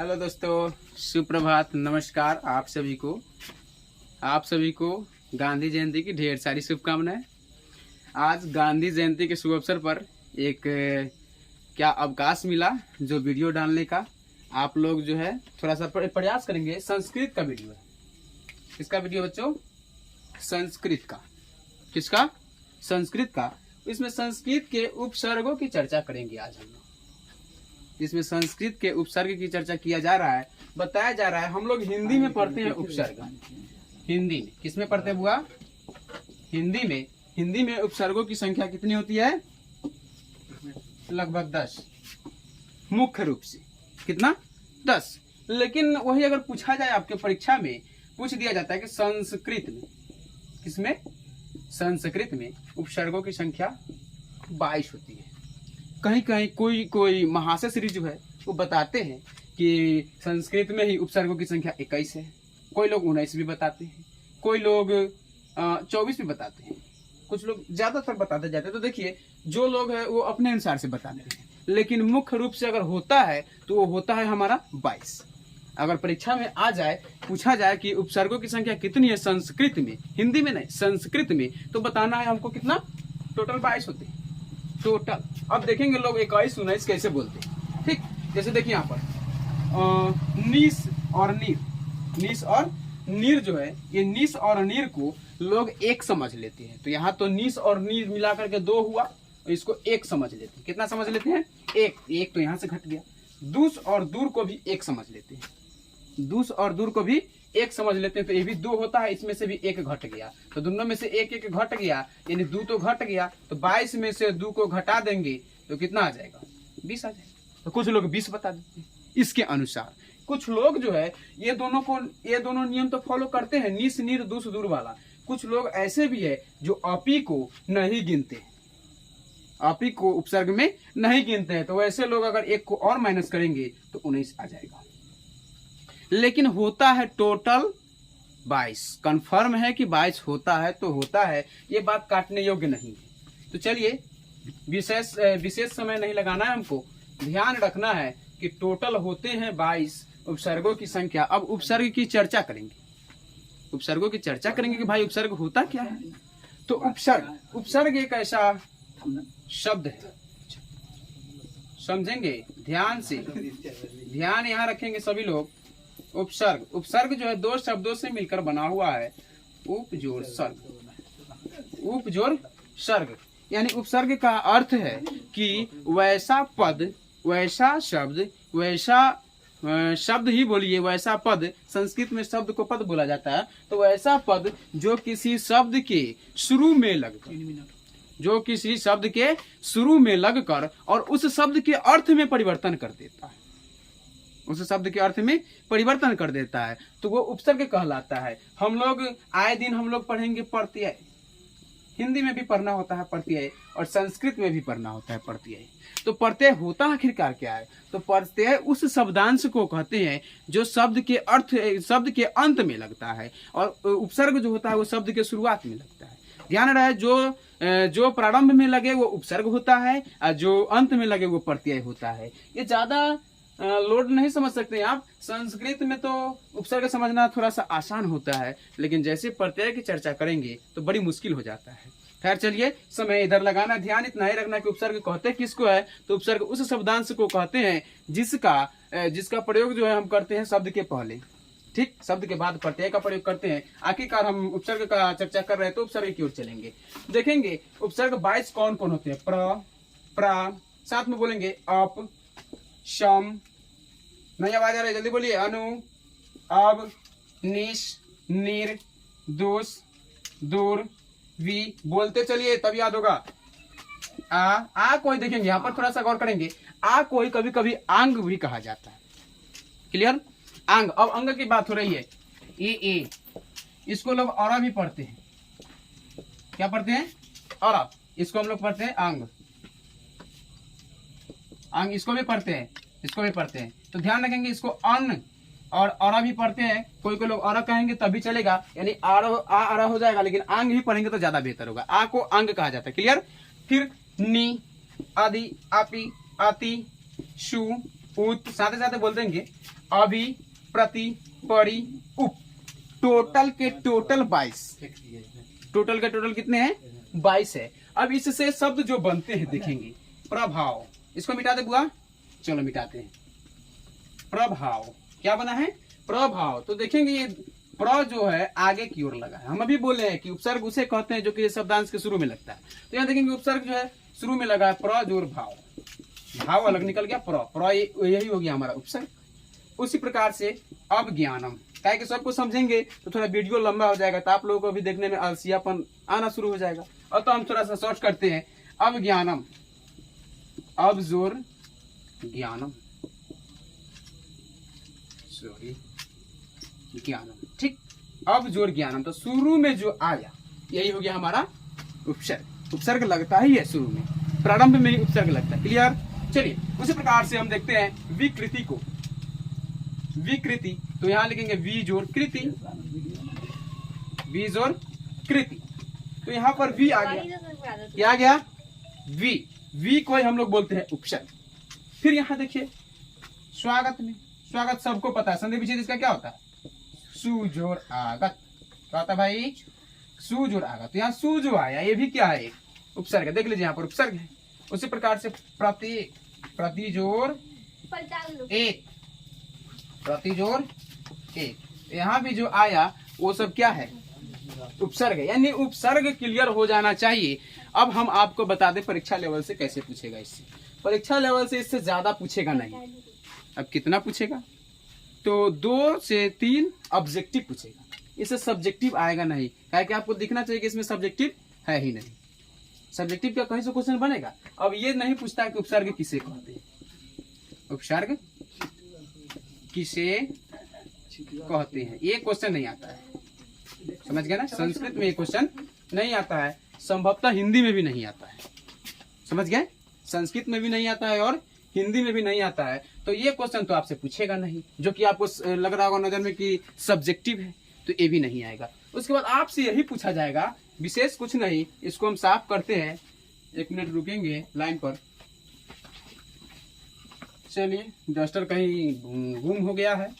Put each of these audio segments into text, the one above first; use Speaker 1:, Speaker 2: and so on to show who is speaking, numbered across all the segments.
Speaker 1: Hello दोस्तों, सुप्रभात, नमस्कार। आप सभी को गांधी जयंती की ढेर सारी शुभकामनाएं। आज गांधी जयंती के शुभ अवसर पर एक क्या अवकाश मिला जो वीडियो डालने का। आप लोग जो है थोड़ा सा प्रयास करेंगे। संस्कृत का वीडियो है। किसका वीडियो बच्चों? संस्कृत का। किसका? संस्कृत का। इसमें संस्कृत के उपसर्गों की चर्चा करेंगे आज हम लोग। इसमें संस्कृत के उपसर्ग की चर्चा किया जा रहा है, बताया जा रहा है। हम लोग हिंदी में पढ़ते हैं उपसर्ग। हिंदी में किस में पढ़ते हैं बुआ? हिंदी में। हिंदी में उपसर्गों की संख्या कितनी होती है? लगभग 10 मुख्य रूप से। कितना? 10। लेकिन वही अगर पूछा जाए आपके परीक्षा में, पूछ दिया जाता है कि संस्कृत में, किसमें? संस्कृत में उपसर्गों की संख्या 22 होती है। कहीं कहीं कोई महाशय श्री जो है वो बताते हैं कि संस्कृत में ही उपसर्गों की संख्या 21 है। कोई लोग 19 भी बताते हैं, कोई लोग 24 भी बताते हैं, कुछ लोग ज्यादातर बताते जाते हैं। तो देखिए, जो लोग है वो अपने अनुसार से बताते हैं, लेकिन मुख्य रूप से अगर होता है तो वो होता है हमारा 22। अगर परीक्षा में आ जाए, पूछा जाए कि उपसर्गों की संख्या कितनी है संस्कृत में, हिंदी में नहीं संस्कृत में, तो बताना है हमको कितना? टोटल 22 होते हैं टोटल। अब देखेंगे लोग 21 19 कैसे बोलते हैं। ठीक, जैसे देखिए यहाँ पर नीस और नीर। नीस और नीर जो है, ये नीस और नीर को लोग एक समझ लेते हैं। तो यहाँ तो नीस और नीर मिलाकर के 2 हुआ, इसको एक समझ लेते हैं। कितना समझ लेते हैं? एक तो यहाँ से घट गया। दूस और दूर को भी एक समझ लेते हैं। दूस और दूर को भी एक समझ लेते हैं। तो ये भी 2 होता है, इसमें से भी 1 घट गया। तो दोनों में से 1 घट गया, यानी 2 तो घट गया। तो 22 में से 2 को घटा देंगे तो कितना आ जाएगा? 20 आ जाएगा। तो कुछ लोग 20 बता देते हैं इसके अनुसार। कुछ लोग जो है ये दोनों नियम तो फॉलो करते हैं, नीस नीर दूस दूर वाला। कुछ लोग ऐसे भी है जो अपी को नहीं गिनते, अपी को उपसर्ग में नहीं गिनते हैं। तो वैसे लोग अगर 1 को और माइनस करेंगे तो 19 आ जाएगा। लेकिन होता है टोटल 22। कंफर्म है कि 22 होता है तो होता है, ये बात काटने योग्य नहीं है। तो चलिए, विशेष समय नहीं लगाना है, हमको ध्यान रखना है कि टोटल होते हैं 22 उपसर्गों की संख्या। अब उपसर्ग की चर्चा करेंगे, उपसर्गों की चर्चा करेंगे कि भाई उपसर्ग होता क्या है। तो उपसर्ग एक ऐसा शब्द है, समझेंगे ध्यान से, ध्यान यहाँ रखेंगे सभी लोग। उपसर्ग जो है 2 शब्दों से मिलकर बना हुआ है, उपजोड़ सर्ग। उपजोड़ सर्ग यानी उपसर्ग का अर्थ है कि वैसा पद, वैसा शब्द, वैसा शब्द ही बोलिए, वैसा पद। संस्कृत में शब्द को पद बोला जाता है। तो वैसा पद जो किसी शब्द के शुरू में लगकर, जो किसी शब्द के शुरू में लगकर और उस शब्द के अर्थ में परिवर्तन कर देता है, उस शब्द के अर्थ में परिवर्तन कर देता है, तो वो उपसर्ग कहलाता है। हम लोग आए दिन हम लोग पढ़ेंगे प्रत्यय। हिंदी में भी पढ़ना होता है प्रत्यय और संस्कृत में भी पढ़ना होता है प्रत्यय। तो प्रत्यय होता आखिरकार क्या है? तो प्रत्यय उस शब्दांश को कहते हैं जो शब्द के अर्थ, शब्द के अंत में लगता है, और उपसर्ग जो होता है वो शब्द के शुरुआत में लगता है। ध्यान रहे, जो प्रारंभ में लगे वो उपसर्ग होता है और जो अंत में लगे वो प्रत्यय होता है। ये ज्यादा लोड नहीं समझ सकते हैं आप। संस्कृत में तो उपसर्ग समझना थोड़ा सा आसान होता है, लेकिन जैसे प्रत्यय की चर्चा करेंगे तो बड़ी मुश्किल हो जाता है। खैर चलिए, समय इधर लगाना, ध्यान इतना ही रखना कि उपसर्ग कहते किसको है। तो उपसर्ग उस शब्दांश को कहते हैं जिसका प्रयोग जो है हम करते हैं शब्द के पहले। ठीक, शब्द के बाद प्रत्यय का प्रयोग करते हैं। आखिरकार हम उपसर्ग का चर्चा कर रहे हैं तो उपसर्ग की ओर चलेंगे। देखेंगे उपसर्ग 22 कौन कौन होते हैं। प्र, साथ में बोलेंगे अप, शम, नई आवाज आ रही है, जल्दी बोलिए। अनु, अब, निश, निर, दोष, दूर, वी। बोलते चलिए तब याद होगा। आ कोई देखेंगे यहाँ पर थोड़ा सा गौर करेंगे। आ कोई कभी कभी आंग भी कहा जाता है। क्लियर? आंग। अब अंग की बात हो रही है। ए, इसको लोग औरा भी पढ़ते हैं। क्या पढ़ते हैं? औरा। इसको हम लोग पढ़ते हैं आंग। आंग इसको भी पढ़ते हैं, इसको भी पढ़ते हैं। तो ध्यान रखेंगे, इसको अन और औरा भी पढ़ते हैं। कोई लोग औरा कहेंगे तभी चलेगा, यानी आरा हो जाएगा, लेकिन आंग ही पढ़ेंगे तो ज्यादा बेहतर होगा। आ को अंग कहा जाता है। क्लियर? फिर नी, आदि, आपी, आती, शु, उत, साथ ही साथ बोल देंगे अभी, प्रति, परि, उप, टोटल के टोटल 22। टोटल के टोटल कितने हैं? 22 है। अब इससे शब्द जो बनते हैं देखेंगे। प्रभाव, इसको मिटा दे बुआ, चलो मिटाते हैं। प्रभाव क्या बना है? प्रभाव। तो देखेंगे ये प्र जो है आगे की ओर लगा है। हम अभी बोले हैं कि उपसर्ग उसे कहते हैं जो कि शब्दांश के शुरू में लगता है। तो यहाँ देखेंगे उपसर्ग जो है शुरू में लगा है, प्र जोर भाव, भाव अलग निकल गया, प्र यही हो गया हमारा उपसर्ग। उसी प्रकार से अब ज्ञानम, क्या कि सबको समझेंगे तो थोड़ा वीडियो लंबा हो जाएगा, तो आप लोगों को भी देखने में आलसियापन आना शुरू हो जाएगा। और तो हम थोड़ा सा शॉर्ट करते हैं। अब ज्ञानम, अब जोर ज्ञानम, सॉरी ज्ञानम, ठीक। अब जोर ज्ञानम, तो शुरू में जो आया यही हो गया हमारा उपसर्ग। उपसर्ग लगता ही है शुरू में, प्रारंभ में ही उपसर्ग लगता है। क्लियर? चलिए उसी प्रकार से हम देखते हैं विकृति को। विकृति, तो यहां लिखेंगे वी जोर कृति, वी जोर कृति। तो यहाँ पर वी आ गया, क्या आ गया? वी। वी को हम लोग बोलते हैं उपसर्ग। फिर यहाँ देखिए स्वागत में, स्वागत सबको पता है, संधि विच्छेद इसका क्या होता है? सु जोर आगत। क्या होता है भाई? सु जोर आगत। तो यहाँ सु जो आया ये भी क्या है? एक उपसर्ग है। देख लीजिए यहाँ पर उपसर्ग है। उसी प्रकार से प्रति, प्रति जोर एक, प्रति जोर एक, यहाँ भी जो आया वो सब क्या है? उपसर्ग है। यानी उपसर्ग क्लियर हो जाना चाहिए। अब हम आपको बता दें परीक्षा लेवल से कैसे पूछेगा। इससे परीक्षा लेवल से इससे ज्यादा पूछेगा नहीं। अब कितना पूछेगा? तो 2 से 3 ऑब्जेक्टिव पूछेगा, इससे सब्जेक्टिव आएगा नहीं। क्या कि आपको दिखना चाहिए कि इसमें सब्जेक्टिव है ही नहीं। सब्जेक्टिव का कहीं से क्वेश्चन बनेगा। अब ये नहीं पूछता कि उपसर्ग किसे कहते हैं, उपसर्ग किसे कहते हैं, ये क्वेश्चन नहीं आता है। समझ गए ना? संस्कृत में ये क्वेश्चन नहीं आता है, संभवतः हिंदी में भी नहीं आता है। समझ गए? संस्कृत में भी नहीं आता है और हिंदी में भी नहीं आता है। तो ये क्वेश्चन तो आपसे पूछेगा नहीं, जो कि आपको लग रहा होगा नजर में कि सब्जेक्टिव है, तो ये भी नहीं आएगा। उसके बाद आपसे यही पूछा जाएगा, विशेष कुछ नहीं। इसको हम साफ करते हैं, 1 मिनट रुकेंगे लाइन पर। चलिए डस्टर कहीं गुम हो गया है।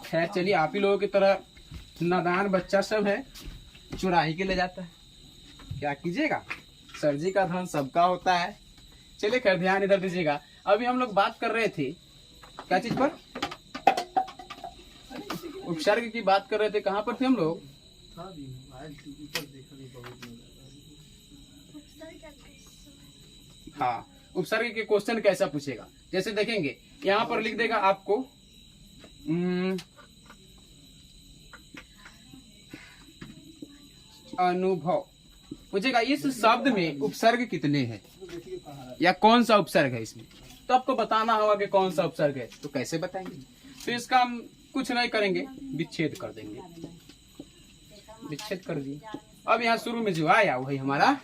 Speaker 1: खैर चलिए, आप ही लोगों की तरह नादान बच्चा सब है, चुराही के ले जाता है, क्या कीजिएगा? सर जी का धन सबका होता है। चलिए खैर ध्यान इधर दीजिएगा। अभी हम लोग बात कर रहे थे क्या चीज पर? उपसर्ग की बात कर रहे थे। कहाँ पर थे हम लोग? हाँ, उपसर्ग के क्वेश्चन कैसा पूछेगा। जैसे देखेंगे यहाँ पर लिख देगा आपको अनुभव, पूछेगा इस शब्द में उपसर्ग कितने हैं या कौन सा उपसर्ग है इसमें। तो आपको बताना होगा कि कौन सा उपसर्ग है। तो कैसे बताएंगे? तो इसका हम कुछ नहीं करेंगे, विच्छेद कर देंगे। विच्छेद कर दिए। अब यहाँ शुरू में जो आया वही हमारा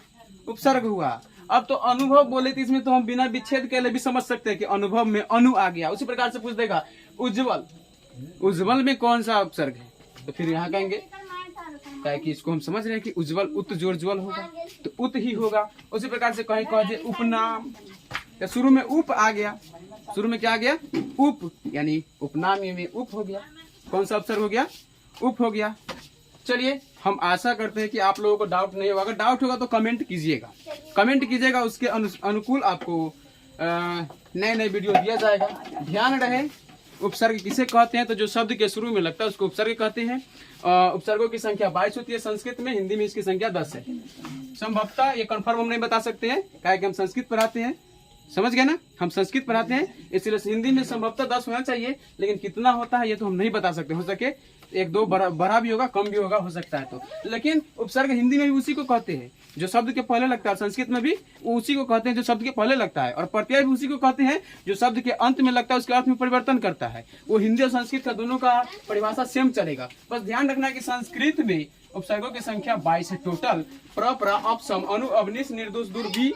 Speaker 1: उपसर्ग हुआ। अब तो अनुभव बोले तो इसमें तो हम बिना विच्छेद के लिए भी समझ सकते हैं कि अनुभव में अनु आ गया। उसी प्रकार से पूछ देगा उज्जवल, उज्जवल में कौन सा उपसर्ग है। तो फिर यहाँ कहेंगे क्या कि इसको हम समझ रहे हैं कि उज्जवल उत जोर ज्वल होगा, तो उत ही होगा। उसी प्रकार से कहीं कह दे उपनाम, तो शुरू में उप आ गया। शुरू में क्या आ गया? उप, यानी उपनाम में उप हो गया। कौन सा उपसर्ग हो गया? उप हो गया। चलिए हम आशा करते हैं कि आप लोगों को डाउट नहीं होगा। अगर डाउट होगा तो कमेंट कीजिएगा, कमेंट कीजिएगा। उसके अनुकूल आपको नए नए वीडियो दिया जाएगा। ध्यान रहे उपसर्ग किसे कहते हैं। तो जो शब्द के शुरू में लगता है उसको उपसर्ग कहते हैं। उपसर्गों की संख्या 22 होती है संस्कृत में, हिंदी में इसकी संख्या 10 है। संभवतः ये कंफर्म हम नहीं बता सकते हैं, क्या कि हम संस्कृत पढ़ाते हैं। समझ गए ना? हम संस्कृत पढ़ाते हैं, इसलिए हिंदी में संभवतः 10 होना चाहिए, लेकिन कितना होता है ये तो हम नहीं बता सकते। हो सके 1-2 बड़ा भी होगा, कम भी होगा, हो सकता है। तो लेकिन उपसर्ग हिंदी में भी उसी को कहते हैं जो शब्द के पहले लगता है, संस्कृत में भी उसी को कहते हैं जो शब्द के पहले लगता है, और प्रत्यय भी उसी को कहते हैं जो शब्द के अंत में लगता है, उसके अर्थ में परिवर्तन करता है। वो हिंदी और संस्कृत का दोनों का परिभाषा सेम चलेगा। बस ध्यान रखना कि संस्कृत में उपसर्गों की संख्या 22 है टोटल। प्र, प्रा, अप, सम, अनु, अवनिश, निर्दोष, दुर्भी,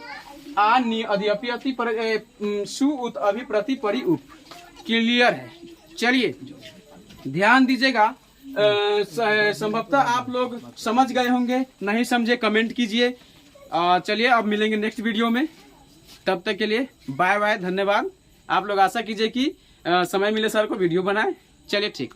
Speaker 1: आ, नि, अधि, अति, पर, सु, उत, अभि, प्रति, परि, उप। क्लियर है? चलिए ध्यान दीजिएगा। संभवतः आप लोग समझ गए होंगे, नहीं समझे कमेंट कीजिए। चलिए अब मिलेंगे नेक्स्ट वीडियो में, तब तक के लिए बाय बाय, धन्यवाद। आप लोग आशा कीजिए कि समय मिले सर को वीडियो बनाए। चलिए ठीक।